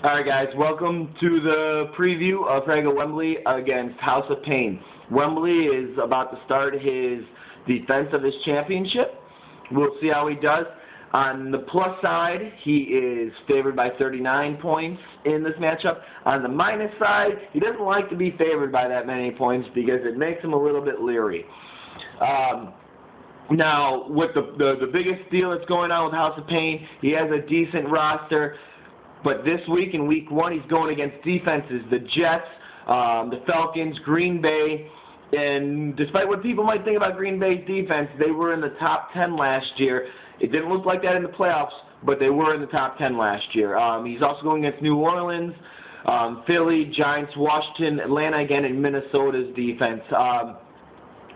Alright guys, welcome to the preview of Wembley against House of Pain. Wembley is about to start his defense of his championship. We'll see how he does. On the plus side, he is favored by 39 points in this matchup. On the minus side, he doesn't like to be favored by that many points because it makes him a little bit leery. Now, with the biggest deal that's going on with House of Pain, he has a decent roster. But this week, in Week 1, he's going against defenses, the Jets, the Falcons, Green Bay. And despite what people might think about Green Bay's defense, they were in the top 10 last year. It didn't look like that in the playoffs, but they were in the top 10 last year. He's also going against New Orleans, Philly, Giants, Washington, Atlanta again, and Minnesota's defense.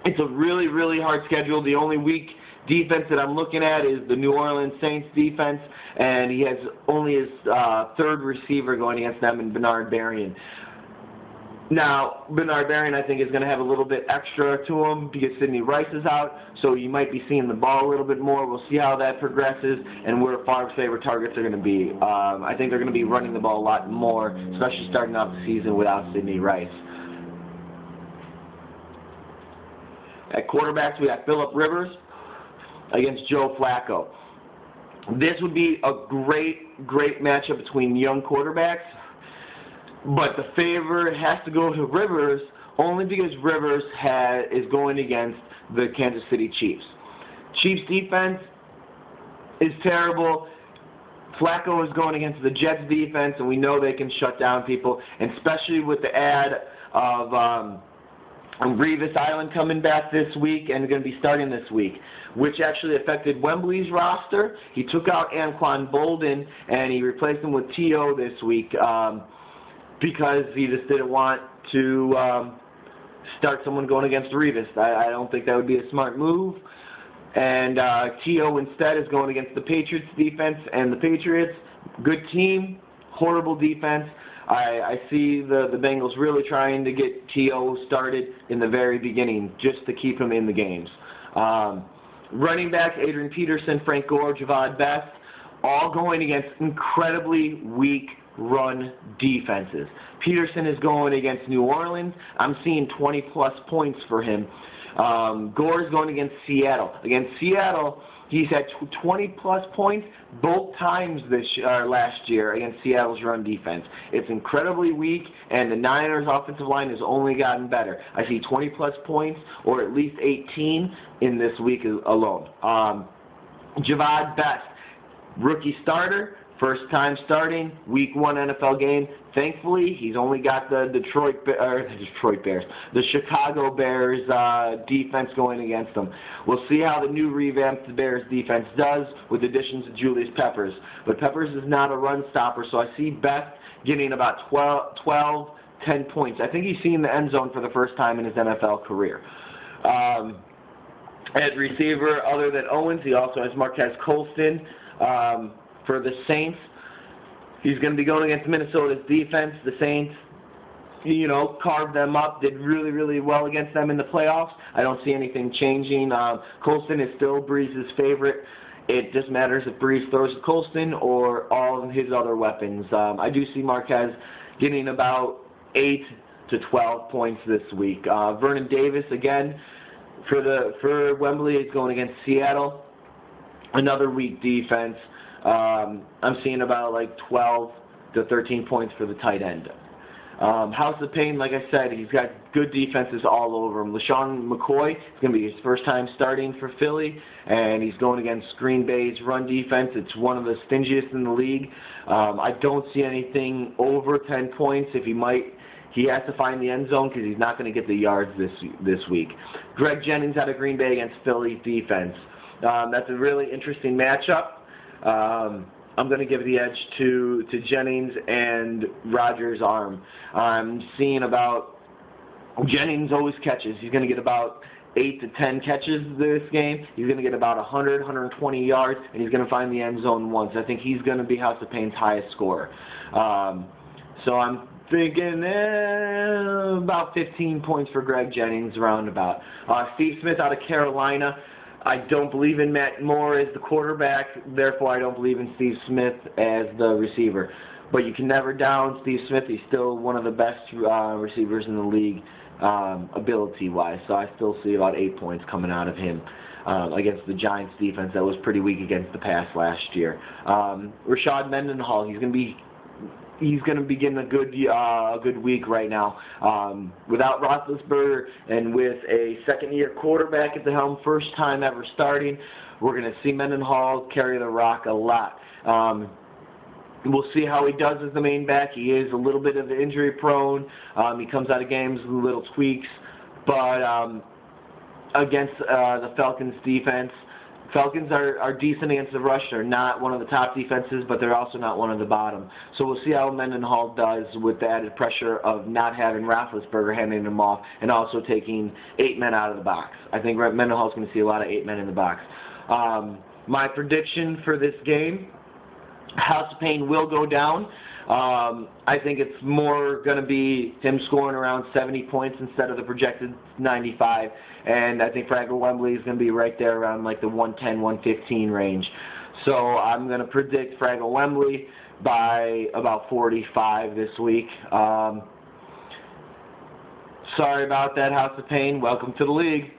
It's a really, really hard schedule. The only weak defense that I'm looking at is the New Orleans Saints defense, and he has only his third receiver going against them in Bernard Berrien. Now, Bernard Berrien, I think, is going to have a little bit extra to him because Sidney Rice is out, so you might be seeing the ball a little bit more. We'll see how that progresses and where Favre's favorite targets are going to be. I think they're going to be running the ball a lot more, especially starting off the season without Sidney Rice. At quarterbacks, we have Phillip Rivers against Joe Flacco. This would be a great matchup between young quarterbacks, but the favor has to go to Rivers only because Rivers is going against the Kansas City Chiefs. Chiefs defense is terrible. Flacco is going against the Jets defense, and we know they can shut down people, and especially with the add of Revis Island coming back this week and going to be starting this week, which actually affected Wembley's roster. He took out Anquan Bolden and he replaced him with T.O. this week because he just didn't want to start someone going against Revis. I don't think that would be a smart move. And T.O. instead is going against the Patriots defense, and the Patriots, good team, horrible defense. I see the Bengals really trying to get T.O. started in the very beginning just to keep him in the games. Running backs, Adrian Peterson, Frank Gore, Javad Best, all going against incredibly weak run defenses. Peterson is going against New Orleans. I'm seeing 20-plus points for him. Gore is going against Seattle. Against Seattle, he's had 20-plus points both times last year against Seattle's run defense. It's incredibly weak, and the Niners' offensive line has only gotten better. I see 20-plus points, or at least 18, in this week alone. Javad Best, rookie starter, first time starting, Week 1 NFL game. Thankfully, he's only got the Chicago Bears defense going against them. We'll see how the new revamped Bears defense does with additions to Julius Peppers. But Peppers is not a run stopper, so I see Best getting about 10 points. I think he's seen the end zone for the first time in his NFL career. At receiver, other than Owens, he also has Marquez Colston for the Saints. He's going to be going against Minnesota's defense. The Saints, carved them up, did really, really well against them in the playoffs. I don't see anything changing. Colston is still Breeze's favorite. It just matters if Breeze throws to Colston or all of his other weapons. I do see Marquez getting about 8 to 12 points this week. Vernon Davis, again, for Wembley, is going against Seattle. Another weak defense. I'm seeing about 12 to 13 points for the tight end. House of Pain, like I said, he's got good defenses all over him. LaShawn McCoy is going to be his first time starting for Philly, and he's going against Green Bay's run defense. It's one of the stingiest in the league. I don't see anything over 10 points. He has to find the end zone because he's not going to get the yards this week. Greg Jennings out of Green Bay against Philly's defense. That's a really interesting matchup. I'm going to give the edge to Jennings and Rodgers' arm. I'm seeing about Jennings always catches. He's going to get about 8 to 10 catches this game. He's going to get about 100, 120 yards, and he's going to find the end zone once. I think he's going to be House of Pain's highest scorer. So I'm thinking about 15 points for Greg Jennings, roundabout. Steve Smith out of Carolina. I don't believe in Matt Moore as the quarterback, therefore I don't believe in Steve Smith as the receiver. but you can never down Steve Smith. He's still one of the best receivers in the league, ability-wise. So I still see about 8 points coming out of him against the Giants defense that was pretty weak against the pass last year. Rashad Mendenhall, he's going to be getting a good week right now. Without Roethlisberger and with a second-year quarterback at the helm, first time ever starting, we're going to see Mendenhall carry the rock a lot. We'll see how he does as the main back. He is a little bit of injury prone. He comes out of games with little tweaks, but against the Falcons defense, Falcons are decent against the rush. They're not one of the top defenses, but they're also not one of the bottom. So we'll see how Mendenhall does with the added pressure of not having Roethlisberger handing him off and also taking 8 men out of the box. I think Mendenhall's going to see a lot of 8 men in the box. My prediction for this game, House of Pain will go down. I think it's more going to be him scoring around 70 points instead of the projected 95. And I think Fraggle Wembley is going to be right there around like the 110, 115 range. So I'm going to predict Fraggle Wembley by about 45 this week. Sorry about that, House of Pain. Welcome to the league.